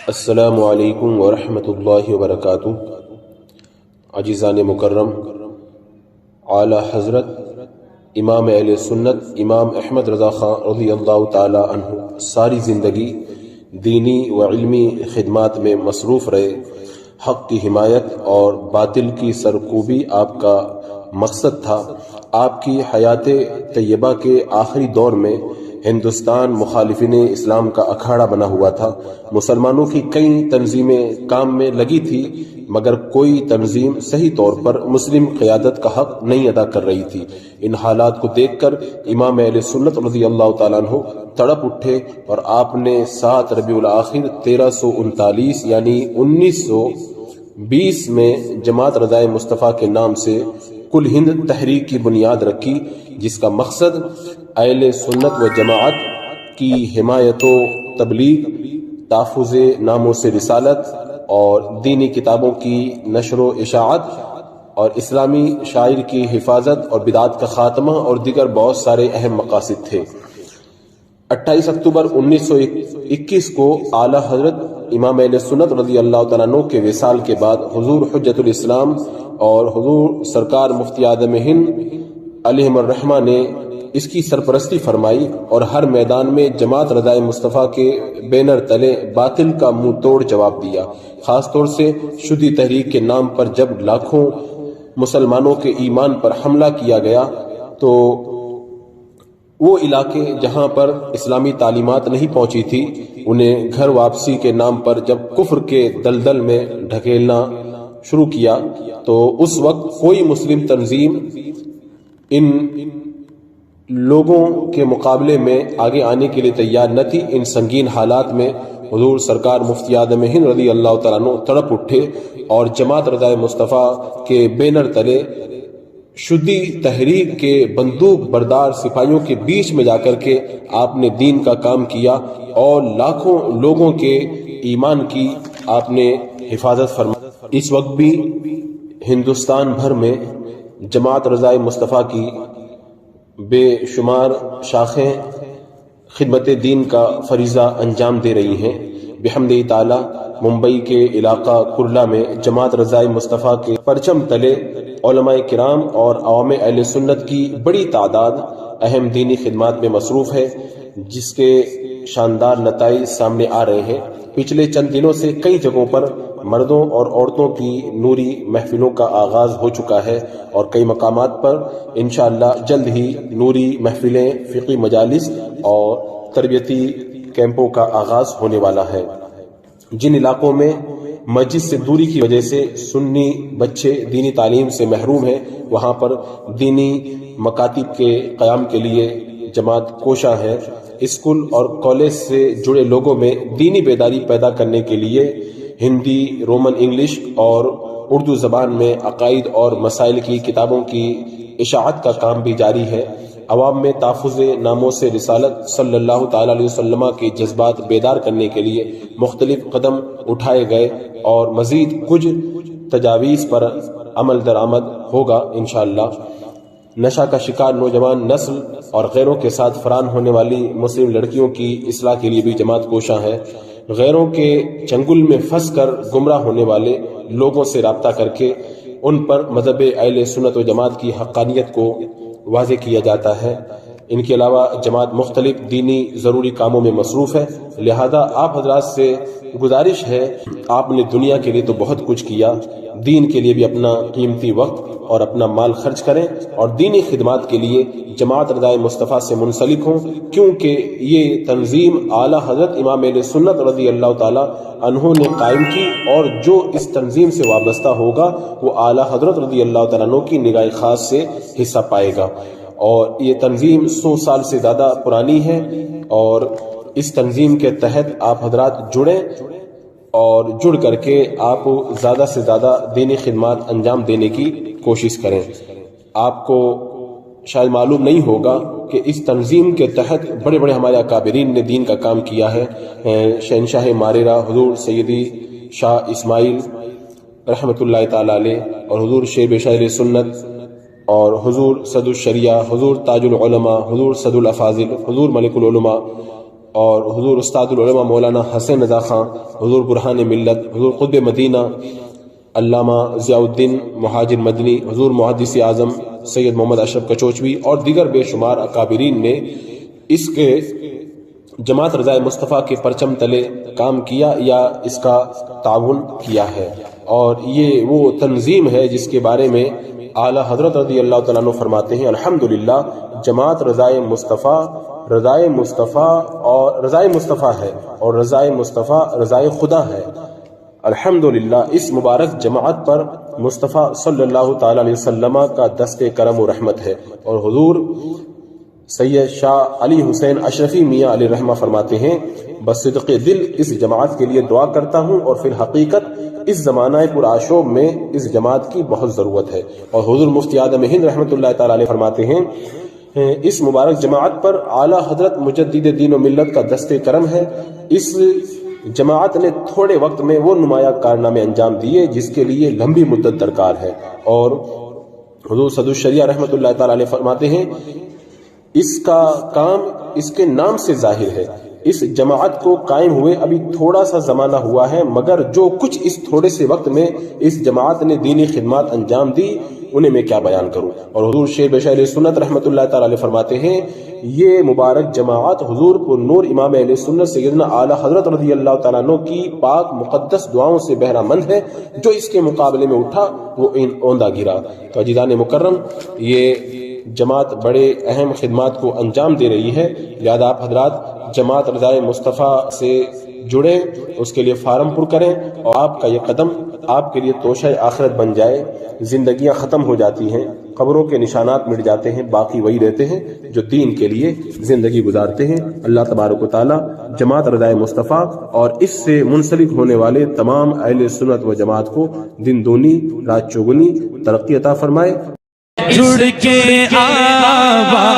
السلام علیکم ورحمۃ اللہ وبرکاتہ۔ عزیزان مکرم، اعلی حضرت امام اہل سنت امام احمد رضا خان رضی اللہ تعالی عنہ ساری زندگی دینی و علمی خدمات میں مصروف رہے۔ حق کی حمایت اور باطل کی سرکوبی آپ کا مقصد تھا۔ آپ کی حیات طیبہ کے آخری دور میں ہندوستان مخالفین اسلام کا اکھاڑا بنا ہوا تھا۔ مسلمانوں کی کئی تنظیمیں کام میں لگی تھی، مگر کوئی تنظیم صحیح طور پر مسلم قیادت کا حق نہیں ادا کر رہی تھی۔ ان حالات کو دیکھ کر امام اہل سنت رضی اللہ تعالیٰ عنہ تڑپ اٹھے اور آپ نے 7 ربیع الاخر 1339 یعنی 1920 میں جماعت رضائے مصطفیٰ کے نام سے کل ہند تحریک کی بنیاد رکھی، جس کا مقصد اہل سنت و جماعت کی حمایت و تبلیغ، تحفظ ناموس رسالت اور دینی کتابوں کی نشر و اشاعت اور اسلامی شاعر کی حفاظت اور بدعات کا خاتمہ اور دیگر بہت سارے اہم مقاصد تھے۔ 28 اکتوبر 1921 کو اعلی حضرت امام اہل سنت رضی اللہ تعالیٰ عنہ کے وصال کے بعد حضور حجت الاسلام اور حضور سرکار مفتی اعظم ہند علیہم الرحمہ نے اس کی سرپرستی فرمائی اور ہر میدان میں جماعت رضائے مصطفیٰ کے بینر تلے باطل کا منہ توڑ جواب دیا۔ خاص طور سے شدی تحریک کے نام پر جب لاکھوں مسلمانوں کے ایمان پر حملہ کیا گیا تو وہ علاقے جہاں پر اسلامی تعلیمات نہیں پہنچی تھی، انہیں گھر واپسی کے نام پر جب کفر کے دلدل میں ڈھکیلنا شروع کیا تو اس وقت کوئی مسلم تنظیم ان لوگوں کے مقابلے میں آگے آنے کے لیے تیار نہ تھی۔ ان سنگین حالات میں حضور سرکار مفتی اعظم ہند رضی اللہ تعالیٰ عنہ تڑپ اٹھے اور جماعت رضائے مصطفیٰ کے بینر تلے شدی تحریک کے بندوق بردار سپاہیوں کے بیچ میں جا کر کے آپ نے دین کا کام کیا اور لاکھوں لوگوں کے ایمان کی آپ نے حفاظت فرمائی۔ اس وقت بھی ہندوستان بھر میں جماعت رضائے مصطفیٰ کی بے شمار شاخیں خدمت دین کا فریضہ انجام دے رہی ہیں۔ بحمد تعالی ممبئی کے علاقہ کرلا میں جماعت رضائے مصطفیٰ کے پرچم تلے علماء کرام اور عوام اہل سنت کی بڑی تعداد اہم دینی خدمات میں مصروف ہے، جس کے شاندار نتائج سامنے آ رہے ہیں۔ پچھلے چند دنوں سے کئی جگہوں پر مردوں اور عورتوں کی نوری محفلوں کا آغاز ہو چکا ہے اور کئی مقامات پر انشاءاللہ جلد ہی نوری محفلیں، فقہی مجالس اور تربیتی کیمپوں کا آغاز ہونے والا ہے۔ جن علاقوں میں مسجد سے دوری کی وجہ سے سنی بچے دینی تعلیم سے محروم ہیں، وہاں پر دینی مکاتب کے قیام کے لیے جماعت کوشاں ہے۔ اسکول اور کالج سے جڑے لوگوں میں دینی بیداری پیدا کرنے کے لیے ہندی، رومن انگلش اور اردو زبان میں عقائد اور مسائل کی کتابوں کی اشاعت کا کام بھی جاری ہے۔ عوام میں تحفظ ناموس رسالت صلی اللہ تعالی علیہ وسلم کے جذبات بیدار کرنے کے لیے مختلف قدم اٹھائے گئے اور مزید کچھ تجاویز پر عمل درآمد ہوگا انشاءاللہ۔ نشہ کا شکار نوجوان نسل اور غیروں کے ساتھ فران ہونے والی مسلم لڑکیوں کی اصلاح کے لیے بھی جماعت کوشاں ہے۔ غیروں کے چنگل میں پھنس کر گمراہ ہونے والے لوگوں سے رابطہ کر کے ان پر مذہب اہل سنت و جماعت کی حقانیت کو واضح کیا جاتا ہے۔ ان کے علاوہ جماعت مختلف دینی ضروری کاموں میں مصروف ہے، لہذا آپ حضرات سے گزارش ہے، آپ نے دنیا کے لیے تو بہت کچھ کیا، دین کے لیے بھی اپنا قیمتی وقت اور اپنا مال خرچ کریں اور دینی خدمات کے لیے جماعت رضائے مصطفیٰ سے منسلک ہوں، کیونکہ یہ تنظیم اعلی حضرت امام اہل سنت رضی اللہ تعالی عنہ نے قائم کی اور جو اس تنظیم سے وابستہ ہوگا وہ اعلی حضرت رضی اللہ تعالیٰ عنہ کی نگاہ خاص سے حصہ پائے گا۔ اور یہ تنظیم 100 سال سے زیادہ پرانی ہے اور اس تنظیم کے تحت آپ حضرات جڑیں اور جڑ کر کے آپ زیادہ سے زیادہ دینی خدمات انجام دینے کی کوشش کریں۔ آپ کو شاید معلوم نہیں ہوگا کہ اس تنظیم کے تحت بڑے بڑے ہمارے اکابرین نے دین کا کام کیا ہے۔ شہنشاہ ماریرہ حضور سیدی شاہ اسماعیل رحمۃ اللہ تعالی علیہ اور حضور شیب شاعر سنت اور حضور صد الشریعہ، حضور تاج العلماء، حضور صد الافاضل، حضور ملک العلماء اور حضور استاد العلماء مولانا حسن رضا خان، حضور برہان ملت، حضور قطب مدینہ علامہ ضیاء الدین مہاجر مدنی، حضور محدث اعظم سید محمد اشرف کچوچوی اور دیگر بے شمار اکابرین نے اس کے جماعت رضائے مصطفیٰ کے پرچم تلے کام کیا یا اس کا تعاون کیا ہے. اور یہ وہ تنظیم ہے جس کے بارے میں اعلی حضرت رضی اللہ تعالیٰ عنہ فرماتے ہیں الحمدللہ جماعت رضائے مصطفیٰ اور رضائے مصطفیٰ ہے اور رضائے مصطفیٰ رضائے خدا ہے. الحمدللہ اس مبارک جماعت پر مصطفیٰ صلی اللہ تعالی علیہ وسلم کا دست کرم و رحمت ہے. اور حضور سید شاہ علی حسین اشرفی میاں علیہ رحمہ فرماتے ہیں بصدق دل اس جماعت کے لیے دعا کرتا ہوں اور پھر حقیقت اس زمانہ پر آشوب میں اس جماعت کی بہت ضرورت ہے. اور حضور مفتی اعظم ہند رحمۃ اللہ تعالی علیہ فرماتے ہیں اس مبارک جماعت پر اعلی حضرت مجدد دین و ملت کا دست کرم ہے. اس جماعت نے تھوڑے وقت میں وہ نمایاں کارنامے انجام دیے جس کے لیے لمبی مدت درکار ہے. اور حضور صدر الشریعہ رحمۃ اللہ تعالی علیہ فرماتے ہیں اس کا کام اس کے نام سے ظاہر ہے. اس جماعت کو قائم ہوئے ابھی تھوڑا سا زمانہ ہوا ہے مگر جو کچھ اس تھوڑے سے وقت میں اس جماعت نے دینی خدمات انجام دی انہیں میں کیا بیان کروں. اور حضور شیر بشیر سنت رحمۃ اللہ تعالی علیہ فرماتے ہیں یہ مبارک جماعت حضور پر نور امام اہل سنت سیدنا اعلی حضرت رضی اللہ تعالیٰ عنہ کی پاک مقدس دعاؤں سے بہرہ مند ہے. جو اس کے مقابلے میں اٹھا وہ اوندہ گرا. تو عزیزان مکرم یہ جماعت بڑے اہم خدمات کو انجام دے رہی ہے. لہذا آپ حضرات جماعت رضائے مصطفیٰ سے جڑیں، اس کے لیے فارم پر کریں اور آپ کا یہ قدم آپ کے لیے توشہ آخرت بن جائے. زندگیاں ختم ہو جاتی ہیں، قبروں کے نشانات مٹ جاتے ہیں، باقی وہی رہتے ہیں جو دین کے لیے زندگی گزارتے ہیں. اللہ تبارک و تعالی جماعت رضائے مصطفیٰ اور اس سے منسلک ہونے والے تمام اہل سنت و جماعت کو دن دونی رات چوگنی ترقی عطا فرمائے. جڑ کے آباد